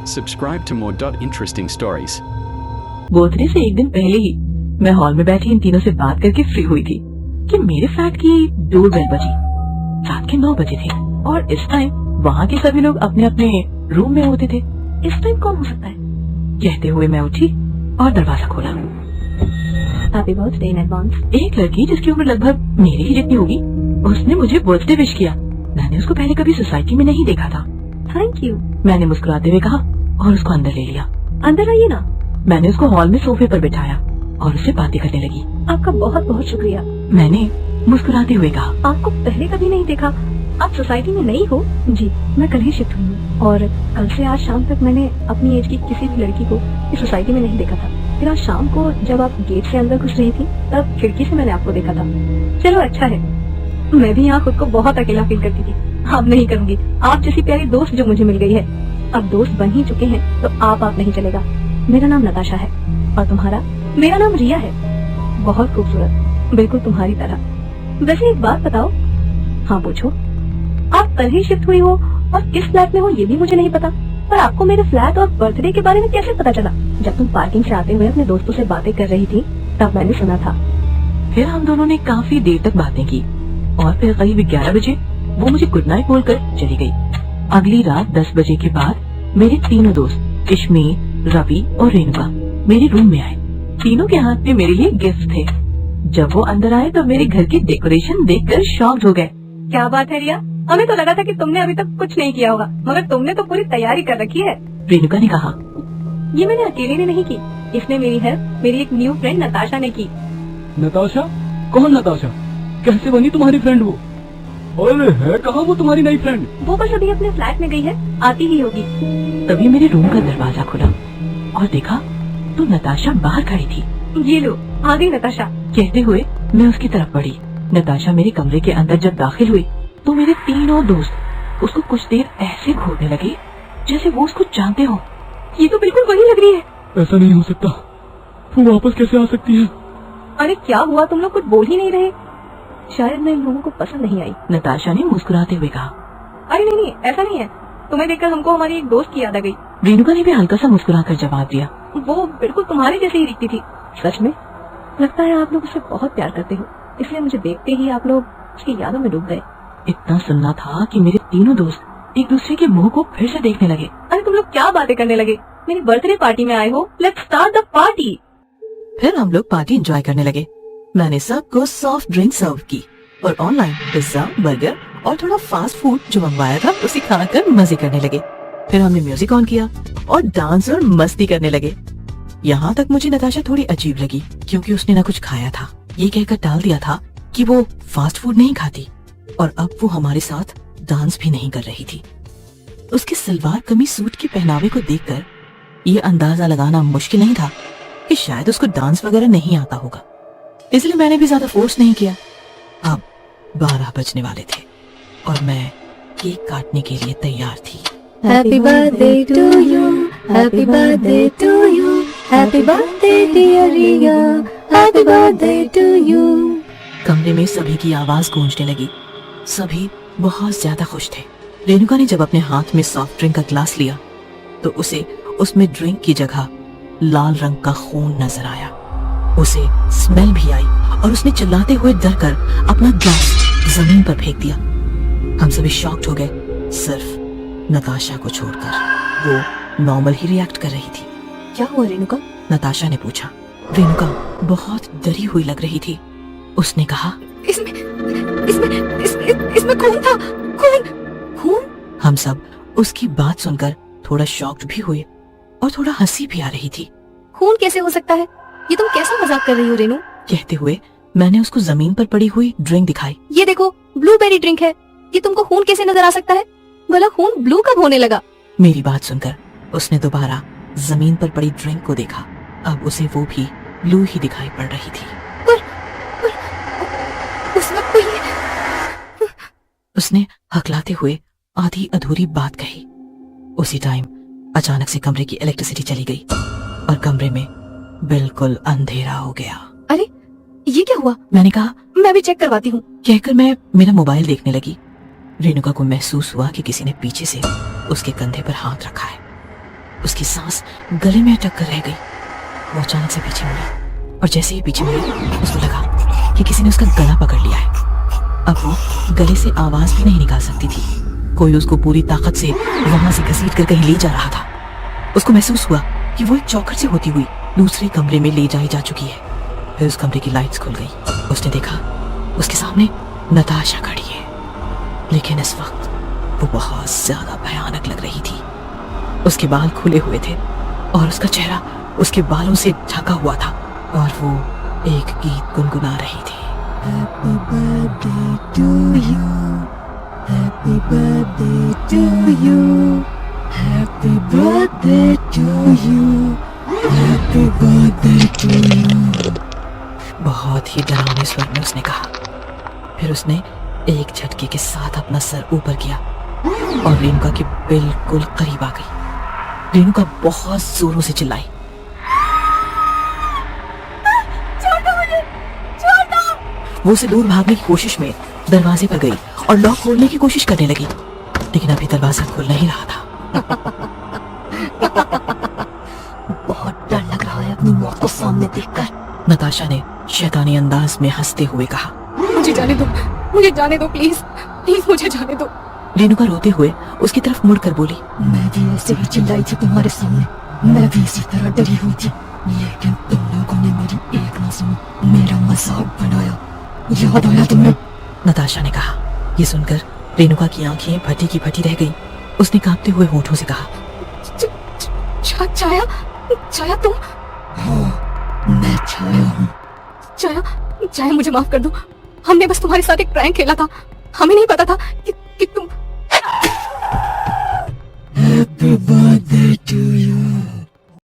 Subscribe to more interesting stories. Birthday से एक दिन पहले ही मैं हॉल में बैठी इन तीनों से बात करके फ्री हुई थी कि मेरे फ्लैट की डोर बेल बजी। रात के 9 बजे थे और इस टाइम वहाँ के सभी लोग अपने अपने रूम में होते थे। इस टाइम कौन हो सकता है? कहते हुए मैं उठी और दरवाजा खोला। Happy birthday in advance. एक लड़की जिसकी उम्र लगभग मेरी ही जितनी होगी, उसने मुझे बर्थडे विश किया। मैंने उसको पहले कभी सोसाइटी में नहीं देखा था। थैंक यू, मैंने मुस्कुराते हुए कहा और उसको अंदर ले लिया। अंदर आइए ना। मैंने उसको हॉल में सोफे पर बिठाया और उससे बातें करने लगी। आपका बहुत बहुत शुक्रिया। मैंने मुस्कुराते हुए कहा, आपको पहले कभी नहीं देखा। आप सोसाइटी में नहीं हो? जी, मैं कल ही शिफ्ट हुई हूँ और कल से आज शाम तक मैंने अपनी एज की किसी भी लड़की को इस सोसाइटी में नहीं देखा था। फिर आज शाम को जब आप गेट से अंदर घुस रही थी तब खिड़की से मैंने आपको देखा था। चलो अच्छा है, मैं भी यहाँ खुद को बहुत अकेला फील करती थी। अब नहीं करूँगी। आप जैसी प्यारी दोस्त जो मुझे मिल गई है, अब दोस्त बन ही चुके हैं तो आप नहीं चलेगा। मेरा नाम नताशा है और तुम्हारा? मेरा नाम रिया है। बहुत खूबसूरत, बिल्कुल तुम्हारी तरह। वैसे एक बात बताओ। हाँ पूछो। आप कल ही शिफ्ट हुई हो और किस फ्लैट में हो ये भी मुझे नहीं पता, पर आपको मेरे फ्लैट और बर्थडे के बारे में कैसे पता चला? जब तुम पार्किंग से आते हुए अपने दोस्तों से बातें कर रही थी तब मैंने सुना था। फिर हम दोनों ने काफी देर तक बातें की और फिर करीब 11 बजे वो मुझे गुड नाइट बोलकर चली गई। अगली रात 10 बजे के बाद मेरे तीनों दोस्त इश्मी, रवि और रेणुका मेरे रूम में आए। तीनों के हाथ में मेरे लिए गिफ्ट थे। जब वो अंदर आए तो मेरे घर की डेकोरेशन देखकर शॉक्ड हो गए। क्या बात है रिया, हमें तो लगा था कि तुमने अभी तक कुछ नहीं किया होगा, मगर तुमने तो पूरी तैयारी कर रखी है। रेणुका ने कहा, ये मैंने अकेले ने नहीं की, इसमें मेरी हेल्प मेरी एक न्यू फ्रेंड नताशा ने की। नताशा? कौन नताशा? कैसे बनी तुम्हारी फ्रेंड वो? अरे है कहाँ वो तुम्हारी नई फ्रेंड? वो बस अभी अपने फ्लैट में गई है, आती ही होगी। तभी मेरे रूम का दरवाजा खुला और देखा तो नताशा बाहर खड़ी थी। ये लो, आ गई नताशा। कहते हुए मैं उसकी तरफ बढ़ी। नताशा मेरे कमरे के अंदर जब दाखिल हुई तो मेरे तीनों दोस्त उसको कुछ देर ऐसे घूरने लगे जैसे वो उसको जानते हो। ये तो बिल्कुल वही लग रही है। ऐसा नहीं हो सकता, वो वापस कैसे आ सकती है? अरे क्या हुआ, तुम लोग कुछ बोल ही नहीं रहे? शायद मैं इन लोगों को पसंद नहीं आई। नताशा ने मुस्कुराते हुए कहा, अरे नहीं, ऐसा नहीं है। तुम्हें देखकर हमको हमारी एक दोस्त की याद आ गई। रेणुका ने भी हल्का सा मुस्कुराकर जवाब दिया, वो बिल्कुल तुम्हारे जैसे ही दिखती थी। सच में? लगता है आप लोग उसे बहुत प्यार करते हो, इसलिए मुझे देखते ही आप लोग उसकी यादों में डूब गए। इतना सुनना था कि मेरे तीनों दोस्त एक दूसरे के मुंह को फिर से देखने लगे। अरे तुम लोग क्या बातें करने लगे? मेरी बर्थडे पार्टी में आए हो, लेट्स स्टार्ट द पार्टी। फिर हम लोग पार्टी एंजॉय करने लगे। मैंने सबको सॉफ्ट ड्रिंक सर्व की और ऑनलाइन पिज्जा, बर्गर और थोड़ा फास्ट फूड जो मंगवाया था उसे खाकर मजे करने लगे। फिर हमने म्यूजिक ऑन किया और डांस और मस्ती करने लगे। यहाँ तक मुझे नताशा थोड़ी अजीब लगी क्योंकि उसने ना कुछ खाया था। ये कहकर टाल दिया था कि वो फास्ट फूड नहीं खाती और अब वो हमारे साथ डांस भी नहीं कर रही थी। उसके सलवार कमीज सूट के पहनावे को देखकर ये अंदाजा लगाना मुश्किल नहीं था कि शायद उसको डांस वगैरह नहीं आता होगा, इसलिए मैंने भी ज्यादा फोर्स नहीं किया। अब 12 बजने वाले थे और मैं केक काटने के लिए तैयार थी। Happy birthday to you, happy birthday to you, happy birthday dear Riya, happy birthday to you। कमरे में सभी की आवाज गूंजने लगी। सभी बहुत ज्यादा खुश थे। रेणुका ने जब अपने हाथ में सॉफ्ट ड्रिंक का ग्लास लिया तो उसे उसमें ड्रिंक की जगह लाल रंग का खून नजर आया। उसे स्मेल भी आई और उसने चिल्लाते हुए डरकर अपना ग्लास जमीन पर फेंक दिया। हम सभी शॉक्ड हो गए, सिर्फ नताशा को छोड़कर। वो नॉर्मल ही रिएक्ट कर रही थी। क्या हुआ रेणुका? नताशा ने पूछा। रेणुका बहुत डरी हुई लग रही थी। उसने कहा, इसमें खून था। खून? हम सब उसकी बात सुनकर थोड़ा शॉक्ड भी हुए और थोड़ा हंसी भी आ रही थी। खून कैसे हो सकता है? ये तुम कैसा मजाक कर रही हो रेनू? कहते हुए मैंने उसको जमीन पर पड़ी हुई ड्रिंक दिखाई। ये देखो, ब्लूबेरी ड्रिंक है। ये तुमको खून कैसे नजर आ सकता है? भला खून ब्लू कब होने लगा? मेरी बात सुनकर उसने दोबारा जमीन पर पड़ी ड्रिंक को देखा। अब उसे वो भी ब्लू ही दिखाई पड़ रही थी। पर उस वक्त तो ये... उसने हकलाते हुए आधी अधूरी बात कही। उसी टाइम अचानक से कमरे की इलेक्ट्रिसिटी चली गई और कमरे में बिल्कुल अंधेरा हो गया। अरे ये क्या हुआ? मैंने कहा, मैं भी चेक करवाती हूँ। कहकर मैं मेरा मोबाइल देखने लगी। रेणुका को महसूस हुआ कि किसी ने पीछे से उसके कंधे पर हाथ रखा है। उसकी सांस गले में अटक कर रह गई। वो अचानक से पीछे मुड़ी और जैसे ही पीछे मुड़ी उसको लगा कि किसी ने उसका गला पकड़ लिया है। अब वो गले से आवाज भी नहीं निकाल सकती थी। कोई उसको पूरी ताकत से वहां से घसीट कर कहीं ले जा रहा था। उसको महसूस हुआ कि वो एक चौखट से होती हुई दूसरे कमरे में ले जाई जा चुकी है। फिर उस कमरे की लाइट्स खुल गई। उसने देखा उसके सामने नताशा खड़ी है, लेकिन इस वक्त वो बहुत ज्यादा भयानक लग रही थी। उसके बाल खुले हुए थे और उसका चेहरा उसके बालों से ढका हुआ था और वो एक गीत गुनगुना रही थी। Happy birthday to you. Happy birthday to you. Happy birthday to you. Happy birthday to you. बहुत ही डरावने स्वर में उसने कहा। फिर उसने एक झटके के साथ अपना सर ऊपर किया और रेणुका के बिल्कुल करीब आ गई। रेणुका बहुत जोरों से चिल्लाई। वो उसे दूर भागने की कोशिश में दरवाजे पर गई और लॉक खोलने की कोशिश करने लगी, लेकिन अभी दरवाजा खुल नहीं रहा था। बहुत डर लग रहा है अपनी मौत को सामने देखकर। नताशा ने शैतानी अंदाज में हंसते हुए कहा। मुझे जाने दो प्लीज, प्लीज मुझे जाने दो। रेणुका रोते हुए उसकी तरफ मुड़कर बोली, मैं भी ऐसे ही चिल्लाई थी तुम्हारे सामने, मैं भी इसी तरह डरी हुई थी, लेकिन तुम लोगों ने मेरी एक ना सुनी, मेरा मजाक बनाया। याद आया तुम्हें? नताशा ने कहा। ये सुनकर रेणुका की आंखें फटी की फटी रह गईं। उसने कांपते हुए होठों से कहा, छाया तुम? हाँ, मैं छाया हूँ। छाया मुझे माफ कर दो, हमने बस तुम्हारे साथ एक प्रैंक खेला था, हमें नहीं पता था कि तुम। Happy birthday to